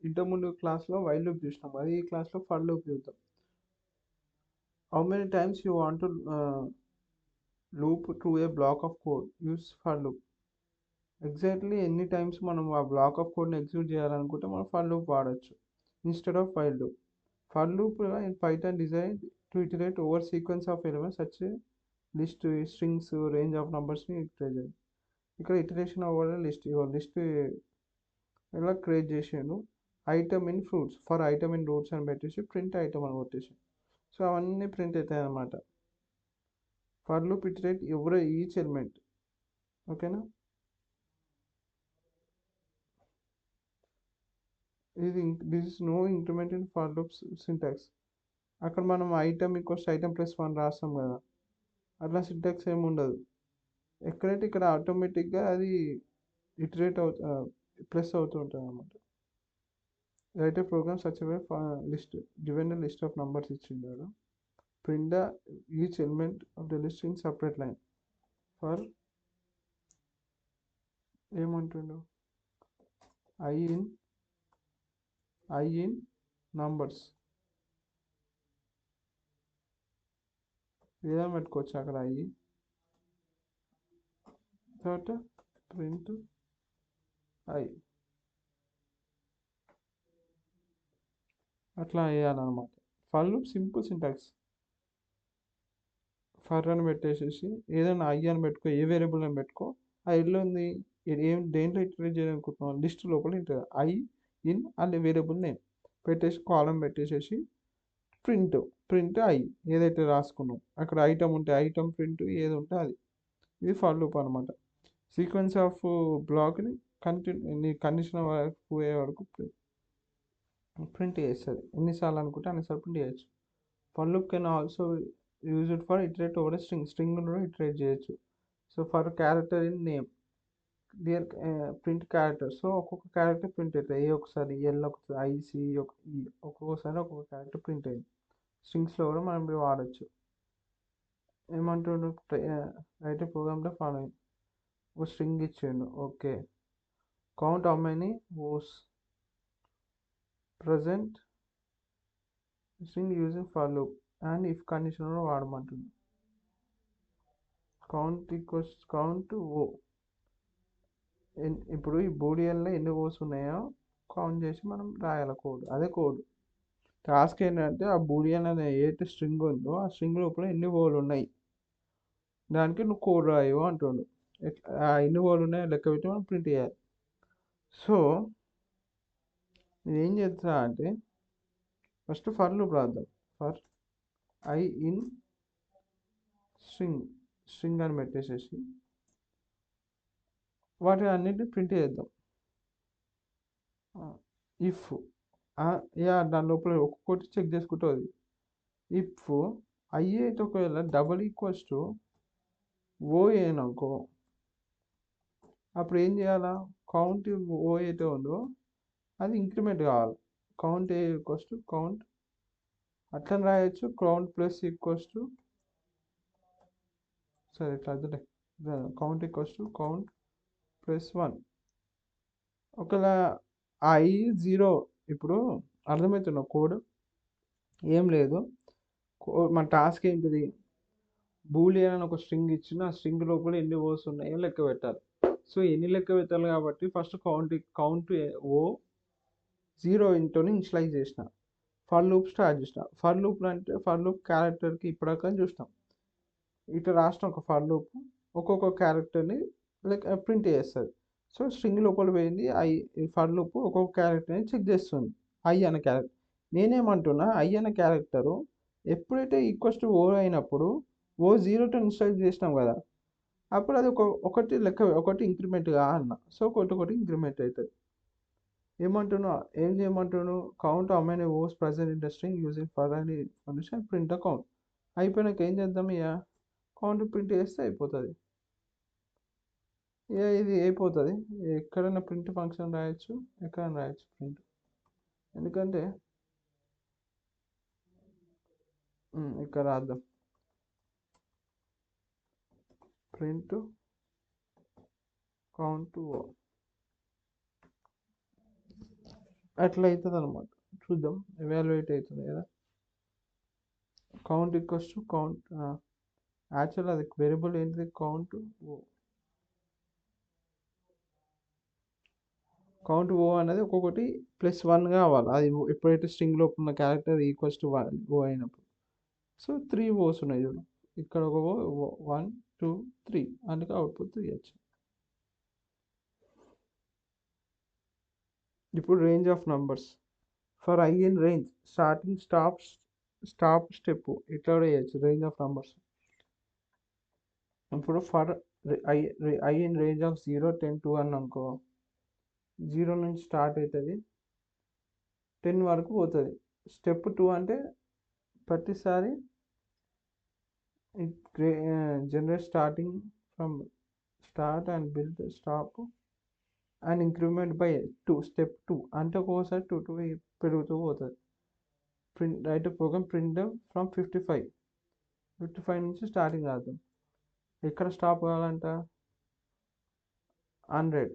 ఇంతకుముందు క్లాస్లో while loop చూసినాం, అదే ఈ క్లాస్లో ఫర్ లూప్ చూద్దాం. How many times you want to loop to a block of code, use for loop. Exactly ఎన్ని టైమ్స్ మనం ఆ బ్లాక్ ఆఫ్ కోడ్ని ఎగ్జిక్యూట్ చేయాలనుకుంటే మనం ఫర్ లూప్ వాడచ్చు instead of while loop. For loop in Python design to iterate over sequence of elements such list, strings, range of నంబర్స్ని iterate చేయాలి. ఇక్కడ ఇటరేషన్ ఓవర్ లిస్ట్ ఇలా క్రియేట్ చేసాను. Item in fruits, for item in roots అని పెట్టేసి print item అని కొట్టేసి, so అవన్నీ ప్రింట్ అవుతాయి అన్నమాట. For loop iterate every each element. ఓకేనా, ఇది this is no increment in for loop syntax. అక్కడ మనం ఐటమ్ ఈక్వల్స్ ఐటమ్ ప్లస్ 1 రాస్తాం కదా, అట్లా సింటాక్స్ ఏమి ఉండదు. ఎక్కడైతే ఇక్కడ ఆటోమేటిక్గా అది ఇటరేట్ ప్లస్ అవుతూ ఉంటుంది అన్నమాట. Right a program such way list given list of numbers ఇచ్చిండాడు, print the each element of the list in separate line. For ఏమంటుండు, i in numbers ఏదో పెట్టుకోవచ్చు అక్కడ i, తర్వాత ప్రింట్ i, అట్లా వేయాలన్నమాట. For loop simple syntax. For అని పెట్టేసేసి ఏదైనా i అని పెట్టుకో, ఏ వేరియబుల్ అని పెట్టుకో, ఆ ఇల్లు ఉంది దేంట్లో ఇటరేట్ చేయాలనుకుంటున్నాం, లిస్ట్ లోపల ఇంటర్ i in అనే వేరియబుల్ నేమ్ పెట్టేసి కాలం పెట్టేసేసి ప్రింట్ i ఏదైతే రాసుకున్నాం, అక్కడ ఐటమ్ ఉంటే ఐటమ్ ప్రింట్ ఏది ఉంటే అది. ఇది ఫర్ లూప్ అనమాట. సీక్వెన్స్ ఆఫ్ బ్లాక్ని కండిషన్ పోయే వరకు ప్రింట్ చేస్తుంది. ఎన్నిసార్లు అనుకుంటే అన్నిసార్లు ప్రింట్ చేయొచ్చు. For loop can also use it for iterate over string కూడా ఇటరేట్ చేయొచ్చు. So for character in name dear print character, so ఒక్కొక్క క్యారెక్టర్ ప్రింట్ అవుతుంది. ఏ ఒకసారి ఎల్, ఒకసారి ఐసి, ఒక్కొక్కసారి ఒక్కొక్క క్యారెక్టర్ ప్రింట్ అయింది. స్ట్రింగ్స్లో కూడా మనం వాడచ్చు. ఏమంటుండు, రైట్ ప్రోగ్రామ్లో ఫాలోయింగ్, ఒక స్ట్రింగ్ ఇచ్చిండు. ఓకే, కౌంట్ హౌ మెనీ ఓస్ present string using for loop and if condition కూడా వాడమంటుంది. కౌంట్ ఓ, ఇప్పుడు ఈ బూలియన్లో ఎన్ని ఓస్ ఉన్నాయో కౌంట్ చేసి మనం రాయాలి కోడ్. అదే కోడ్ టాస్క్ ఏంటంటే ఆ బూలియన్ అనే ఏదైతే స్ట్రింగ్ ఉందో ఆ స్ట్రింగ్ లోపల ఎన్ని ఓలు ఉన్నాయి దానికి నువ్వు కోడ్ రాయవు అంటుండు. ఎన్ని ఓలు ఉన్నాయో లెక్క పెట్టి మనం ప్రింట్ చేయాలి. సో నేనేం చేస్తా అంటే ఫస్ట్ ఫర్ లూప్ రాద్దాం. ఫర్ i in స్ట్రింగ్ అని పెట్టేసేసి వాటి అన్నిటిని ప్రింట్ చేద్దాం. ఇఫ్ దాని లోపల ఒక్కొక్కటి చెక్ చేసుకుంటుంది. ఇఫ్ i అయితే ఒకవేళ డబల్ ఈక్వల్స్ టు ఓ అనుకో, అప్పుడు ఏం చేయాలా, కౌంట్ ఓ అయితే ఉందో అది ఇంక్రిమెంట్ కావాలి. Count A equals to count అట్లా రాయొచ్చు, కౌంట్ ప్లస్ ఈక్వల్స్ టు, సరే ఇట్లా అదే count equals to count plus 1. ఒకవేళ i 0, ఇప్పుడు అర్థమవుతున్న కోడ్ ఏం లేదు. మన టాస్క్ ఏంటిది, బూలియన్ అని ఒక స్ట్రింగ్ ఇచ్చిన ఆ స్ట్రింగ్ లోపల ఎన్ని ఓస్ ఉన్నాయో లెక్క పెట్టాలి. సో ఎన్ని లెక్క పెట్టాలి కాబట్టి ఫస్ట్ కౌంట్ ఓ 0 ఇంటోని ఇనిషియలైజ్ చేసిన, ఫర్ లూప్ స్టార్ట్ చేసిన. ఫర్ లూప్ అంటే ఫర్ లూప్ క్యారెక్టర్కి ఇప్పటిదాకా చూసినాం, ఇట్లా రాసిన ఒక ఫర్ లూప్ ఒక్కొక్క క్యారెక్టర్ని లైక్ ప్రింట్ చేస్తుంది. సో స్ట్రింగ్ లోపల పోయింది ఫర్ లూప్ ఒక్కొక్క క్యారెక్టర్ని చెక్ చేస్తుంది. i అనే క్యారెక్టర్, నేనేమంటున్నా i అనే క్యారెక్టరు ఎప్పుడైతే ఈక్వల్స్ టు ఓ అయినప్పుడు ఓ 0తో ఇనిషియలైజ్ చేసినాం కదా, అప్పుడు అది ఒకటి లెక్క ఒకటి ఇంక్రిమెంట్గా అన్న. సో ఒకటి ఇంక్రిమెంట్ అవుతుంది. ఏం చేయమంటున్నాను, కౌంట్ హౌ మెనీ ఓస్ present in the string using for అని కండిషన్ ప్రింట్ ద కౌంట్. అయిపోయినాక ఏం చేద్దాం, ఇక కౌంట్ ప్రింట్ చేస్తే అయిపోతుంది. ఇక ఇది అయిపోతుంది. ఎక్కడైనా ప్రింట్ ఫంక్షన్ రాయొచ్చు, ఎక్కడైనా రాయొచ్చు ప్రింట్. ఎందుకంటే ఇక్కడ రాద్దాం, ప్రింట్ కౌంట్ ఓ. అట్లా అవుతుంది అనమాట. చూద్దాం, ఎవాల్యుయేట్ అవుతుంది కదా. Count equals to count, actual అది వేరియబుల్ ఏంటిది, కౌంట్ ఓ. కౌంట్ ఓ అనేది ఒక్కొక్కటి +1 కావాలి. అది ఎప్పుడైతే స్ట్రింగ్ లోపల ఉన్న క్యారెక్టర్ ఈక్వల్స్ టు ఓ అయినప్పుడు. సో 3 ఓస్ ఉన్నాయి చూడు, ఇక్కడ ఒక ఓ 1 2 3, అందుకే అవుట్పుట్ 3 వచ్చింది. ఇప్పుడు range of numbers for I in range, starting stop step ఇట్లా కూడా చేయొచ్చు రేంజ్ ఆఫ్ నంబర్స్. ఇప్పుడు for I in range of 0 10 2 అని అనుకో, 0 నుంచి స్టార్ట్ అవుతుంది 10 వరకు పోతుంది. స్టెప్ 2 అంటే ప్రతిసారి generate starting from start and build stop and increment by 2, step 2 అంటే ఒక్కోసారి 2 2 పెరుగుతూ పోతుంది. Print write program print from 55 నుంచి స్టార్టింగ్ అవుతుంది. ఎక్కడ స్టాప్ కావాలంట 100,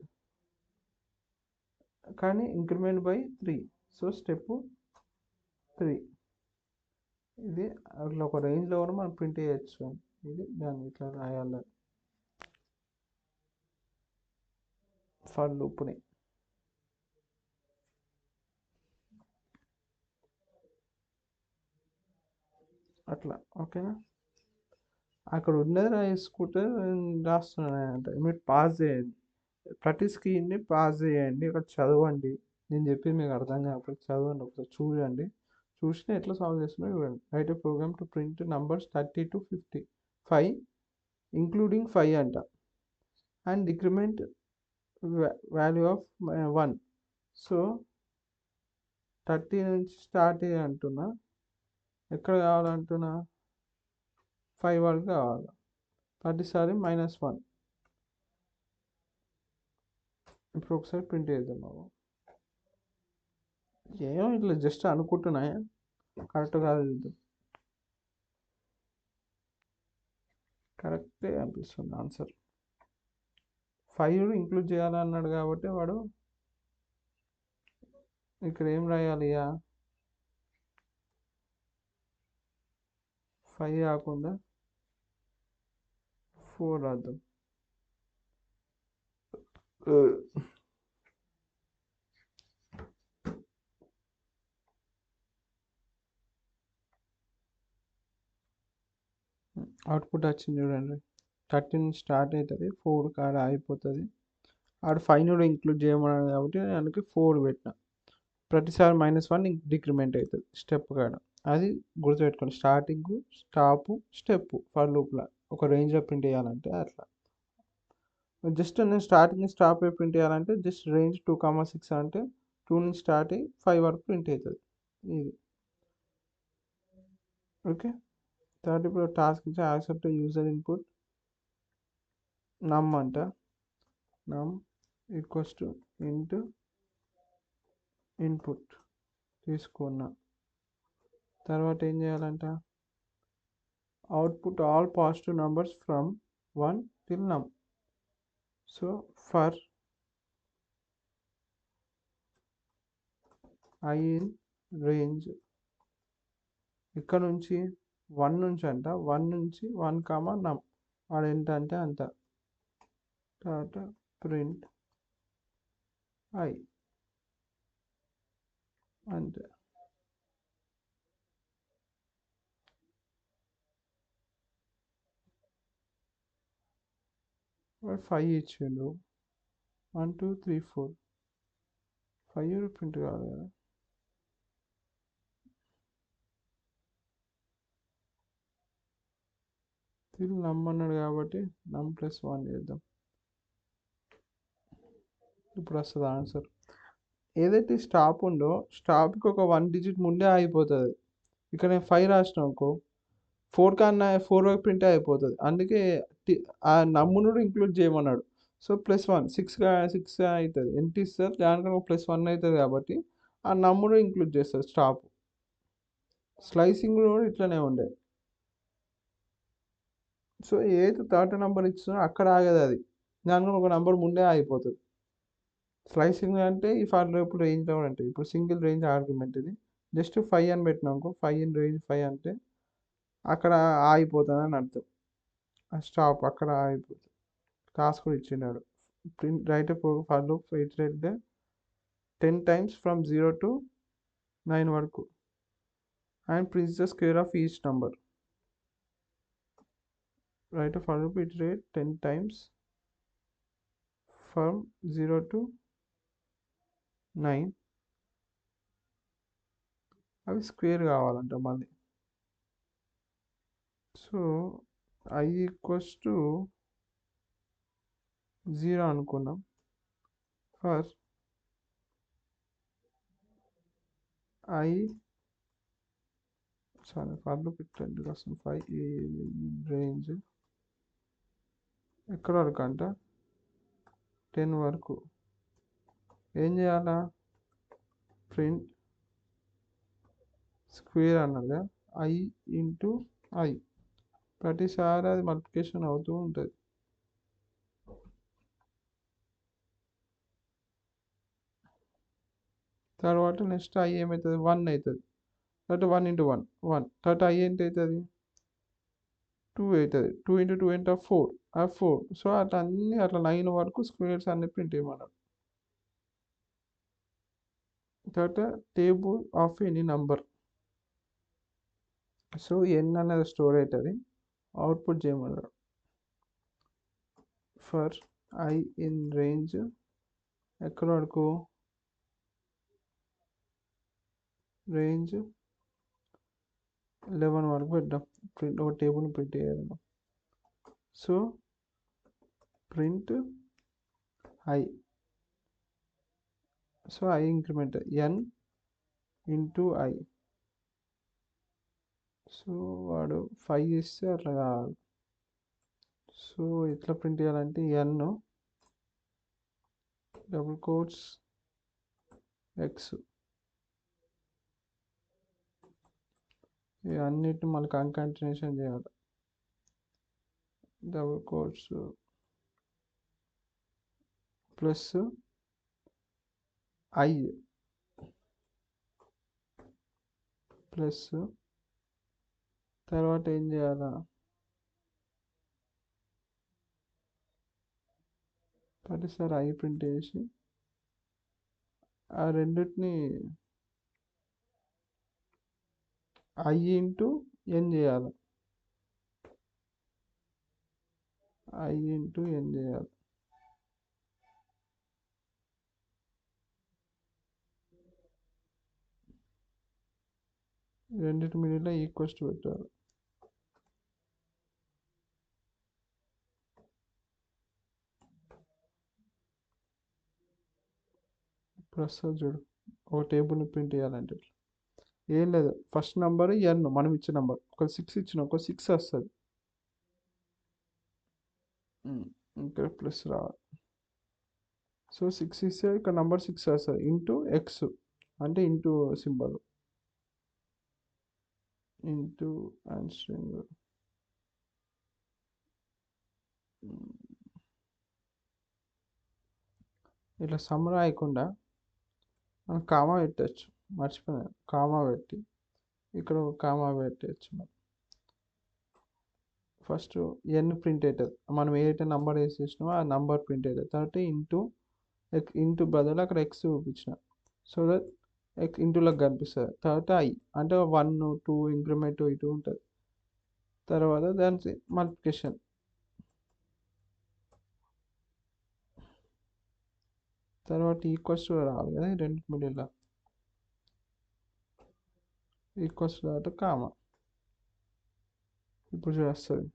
కానీ ఇంక్రిమెంట్ బై 3, సో స్టెప్ 3. ఇది అట్లా ఒక రేంజ్లో కూడా మనం ప్రింట్ చేయొచ్చు. ఇది దాన్ని ఇట్లా రాయాలి ఫర్ లూప్ని. అట్లా ఓకేనా. అక్కడ ఉన్నది రాసుకుంటే రాస్తున్నాను అంటే మీరు పాస్ చేయండి, ప్రతి స్క్రీన్ని పాస్ చేయండి, ఇక్కడ చదవండి. నేను చెప్పి మీకు అర్థం కాకపోతే చదవండి, ఒకసారి చూడండి, చూసి ఎట్లా సాల్వ్ చేస్తున్నా చూడండి. Write program to print numbers 30 to 55 including 5 అంట, and decrement value of 1. So 30 నుంచి స్టార్ట్ అంటున్నా, ఎక్కడ కావాలంటున్నా 5 వరకు కావాలి, ప్రతిసారి -1. ఇప్పుడు ఒకసారి ప్రింట్ చేద్దాం బాబు. ఏమో ఇట్లా జస్ట్ అనుకుంటున్నాయి, కరెక్ట్ కాదు చూద్దాం. కరెక్టే అనిపిస్తుంది ఆన్సర్. 5 ఇంక్లూడ్ చేయాలన్నాడు కాబట్టి వాడు ఇక్కడ ఏం రాయాలి, 5 కాకుండా 4 రాద్దాం. అవుట్పుట్ వచ్చింది చూడండి, 30 నుంచి స్టార్ట్ అవుతుంది 4 కాడ అయిపోతుంది. ఆడు 5 కూడా ఇంక్లూడ్ చేయమన్నాడు కాబట్టి అందుకే 4 పెట్టిన. ప్రతిసారి -1 డిక్రిమెంట్ అవుతుంది స్టెప్ కాడ, అది గుర్తుపెట్టుకోండి. స్టార్టింగ్ స్టాప్ స్టెప్ ఫర్ లూప్లో ఒక రేంజ్లో ప్రింట్ చేయాలంటే అట్లా. జస్ట్ నేను స్టార్టింగ్ స్టాప్ ప్రింట్ చేయాలంటే జస్ట్ రేంజ్ 2,6 అంటే 2 నుంచి స్టార్ట్ అయ్యి 5 వరకు ప్రింట్ అవుతుంది. ఇది ఓకే. తర్వాత ఇప్పుడు టాస్క్ ఇచ్చి యాక్సెప్ట్ యూజర్ ఇన్పుట్ నమ్ అంట, నమ్ ఈక్వల్స్ టు ఇంటూ ఇన్పుట్ తీసుకున్నా. తర్వాత ఏం చేయాలంట, output all positive numbers from 1 till నమ్. So for I in range, ఇక్కడ నుంచి 1 నుంచి అంట, 1 నుంచి 1, నమ్ వాడు ఎంత అంటే అంత. తర్వాత ప్రింట్ ఐ అంతే. వాడు 5 ఇచ్చిండు, 1 2 3 4, 5 ప్రింట్ కావాలి కదా. తిరిగి నమ్ అన్నాడు కాబట్టి నమ్ +1 చేద్దాం. ఇప్పుడు వస్తుంది ఆన్సర్. ఏదైతే స్టాప్ ఉందో స్టాప్కి ఒక 1 డిజిట్ ముందే అయిపోతుంది. ఇక్కడ నేను 5 రాసిన అనుకో, 4 కన్నా 4 వరకు ప్రింట్ అయిపోతుంది. అందుకే ఆ నమ్మును ఇంక్లూడ్ చేయమన్నాడు. సో +1 6 అవుతుంది. ఎంత ఇస్తారు దానికన్నా ఒక +1 అవుతుంది కాబట్టి ఆ నమ్మును ఇంక్లూడ్ చేస్తారు స్టాప్. స్లైసింగ్ కూడా ఇట్లనే ఉండే. సో ఏదైతే థర్డ్ నెంబర్ ఇచ్చినా అక్కడ ఆగదు, అది దానికన్నా ఒక నెంబర్ ముందే అయిపోతుంది. స్లైసింగ్ అంటే ఈ ఫర్ లూప్ రేంజ్ అంటే ఇప్పుడు సింగిల్ రేంజ్ ఆర్గ్యుమెంట్ ఇది జస్ట్ 5 అని పెట్టినాము 5 ఇన్ రేంజ్ 5 అంటే అక్కడ ఆగిపోతుంది అని అర్థం స్టాప్ అక్కడ ఆగిపోతుంది టాస్క్ కూడా ఇచ్చినాడు print right for loop iterate 10 times from 0 to 9 వరకు and print the square of each number right for loop iterate 10 times from 0 to 9 అవి స్క్వేర్ కావాలంట మళ్ళీ సో I ఈక్వల్స్ టు 0 అనుకున్నాం for I sorry for loop it కోసం 5 ఈ range ఎక్కడ వరకు అంట 10 వరకు ఏం చేయాలా ప్రింట్ స్క్వేర్ అన్నది I ఇంటూ I ప్రతిసారి అది మల్టిప్లికేషన్ అవుతూ ఉంటుంది తర్వాత నెక్స్ట్ I ఏమవుతుంది 1 అవుతుంది తర్వాత 1 ఇంటూ 1 1 తర్వాత I ఎంత అవుతుంది 2 అవుతుంది 2 ఇంటూ 2 ఎంత 4 ఆ 4 సో అట్లా అన్నీ అట్లా 9 వరకు స్క్వేర్స్ అన్ని ప్రింట్ చేయమన్నారు తర్వాత table of any number so N అనేది స్టోర్ అవుతుంది అవుట్పుట్ చేయమన్నారు ఫర్ I ఇన్ రేంజ్ ఎక్కడ వరకు రేంజ్ 11 వరకు పెట్టాం ప్రింట్ ఒక టేబుల్ ప్రింట్ చేయాలి so print I so I increment n into I so వాడు 5 ఇస్తే అట్లా కావాలి సో ఎట్లా ప్రింట్ చేయాలంటే n డబుల్ కోట్స్ x అన్నిటిని మళ్ళీ కంటిన్యూషన్ చేయాలి double quotes plus I plus తర్వాత ఏం చేయాలా ప్రతిసారి I ప్రింట్ చేసి ఆ రెండింటిని I ఇంటూ n చేయాలి I ఇంటూ n చేయాలి రెండింటి మిడిల్లో ఈక్వల్స్ పెట్టాలి ప్రస్తుతం చూడు ఒక టేబుల్ని ప్రింట్ చేయాలంటే ఏం లేదు ఫస్ట్ నెంబర్ n మనం ఇచ్చిన నెంబర్ ఒక 6 ఇచ్చిన ఒక 6 వస్తుంది ఇంకా ప్లస్ రావాలి సో 6 ఇస్తే ఇక్కడ నెంబర్ 6 వస్తుంది ఇంటూ x అంటే into symbol into and string ఇట్లా సమ్ రాయకుండా మనం కామా పెట్టచ్చు మర్చిపోయాను కామా పెట్టి ఇక్కడ ఒక కామా పెట్టచ్చు మనం ఫస్ట్ n ప్రింట్ అవుతుంది మనం ఏదైతే నంబర్ వేసేసినామో ఆ నంబర్ ప్రింట్ అవుతుంది తర్వాత ఇంటూ బదులు అక్కడ x చూపించిన సో దట్ x ఇంటూలకు కనిపిస్తుంది తర్వాత I అంటే 1 2 ఇంక్రిమెంట్ ఇటు ఉంటుంది తర్వాత దాని మల్టిప్లికేషన్ తర్వాత ఈక్వల్స్ రావాలి కదా రెండు మిడిల్లో ఈక్వల్స్ తర్వాత కామా ఇప్పుడు చేస్తుంది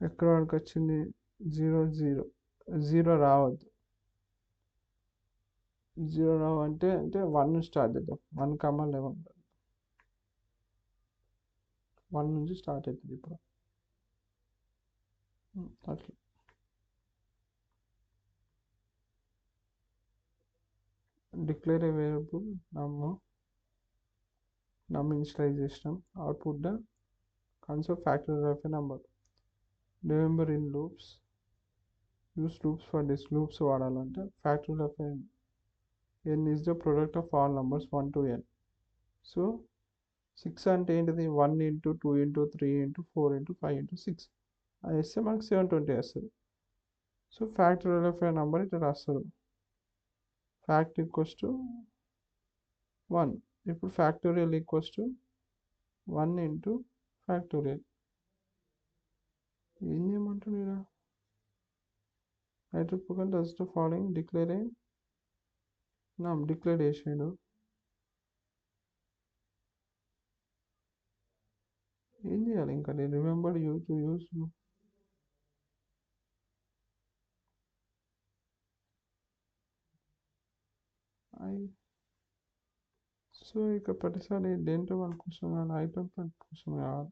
ఎక్కడ వరకు వచ్చింది 0 0 0 రావద్దు 0 రావంటే అంటే 1 స్టార్ట్ చేద్దాం 1 కమా 11 1 నుంచి స్టార్ట్ అవుతుంది ఇప్పుడు అట్లా డిక్లేర్ ఏ వేరియబుల్ నమ్ ఇనిషియలైజ్ చేసినాం output the console factor of a number remember in loops, use loops for this. Loops వాడాలంటే ఫ్యాక్టరియల్ of n is the product of all numbers 1 to n. So 6 అంటే ఏంటిది 1 into 2 into 3 into 4 into 5 into 6 అది వేస్తే మనకు 720 వస్తుంది. So factorial of a number ఇట్లా రాస్తారు, fact equals to 1. ఇప్పుడు factorial equals to 1 into factorial. ఏం చేయమంటున్నారా? హైడ్రోపోకన్ does the following declare a declare చేసాడు. ఏం చేయాలి ఇంకా? నేను remember you to use. So ఇక ప్రతిసారి దేంట్లో వన్ కోసం కావాలి, ఐటమ్ పాయింట్ కోసం కావాలి.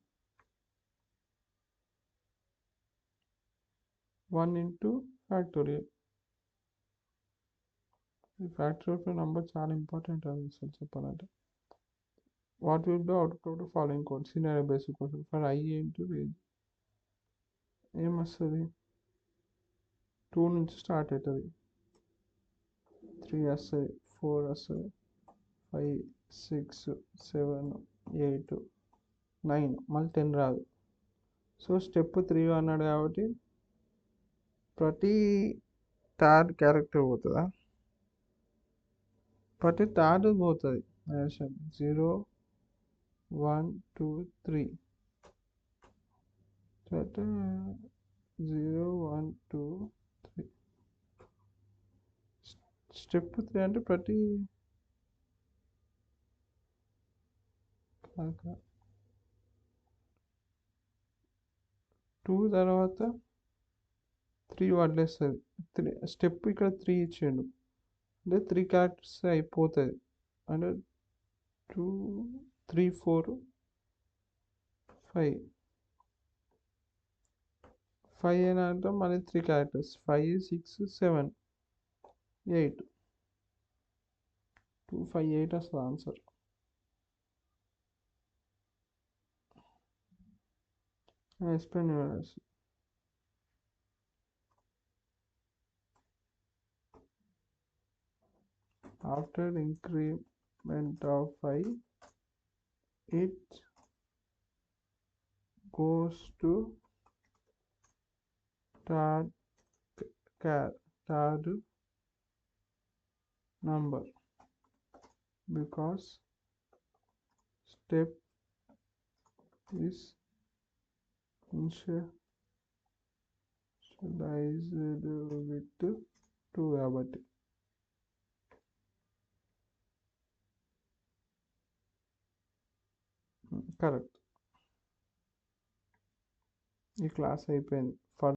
1 ఇంటూ ఫ్యాక్టోరియల్. ఈ ఫ్యాక్టోరియల్ నెంబర్ చాలా ఇంపార్టెంట్ అది అసలు చెప్పాలంటే. What will be output of the following code scenario basic question for I into range. ఏమొస్తుంది? 2 నుంచి స్టార్ట్ అవుతుంది, 3 వస్తుంది, 4 వస్తుంది, 5 6 7 8 9, మళ్ళీ 10 రాదు. సో స్టెప్ 3 అన్నాడు కాబట్టి ప్రతి థర్డ్ క్యారెక్టర్ పోతుందా? ప్రతి థర్డ్ పోతుంది. 0 1 2 3 0 1 2 3. స్టెప్ 3 అంటే ప్రతి 2 తర్వాత 3 వదిలేస్తుంది. స్టెప్ ఇక్కడ 3 ఇచ్చాడు అంటే 3 క్యారెక్టర్స్ అయిపోతుంది. అంటే 2 3 4 5 అయినా అంటే మళ్ళీ 3 క్యారెక్టర్స్ 5 6 7 8 2 5 8 వస్తుంది answer. Explain universe. After increment of I, it goes to third number because step is initialized with 2 కాబట్టి. కరెక్ట్. ఈ క్లాస్ అయిపోయింది.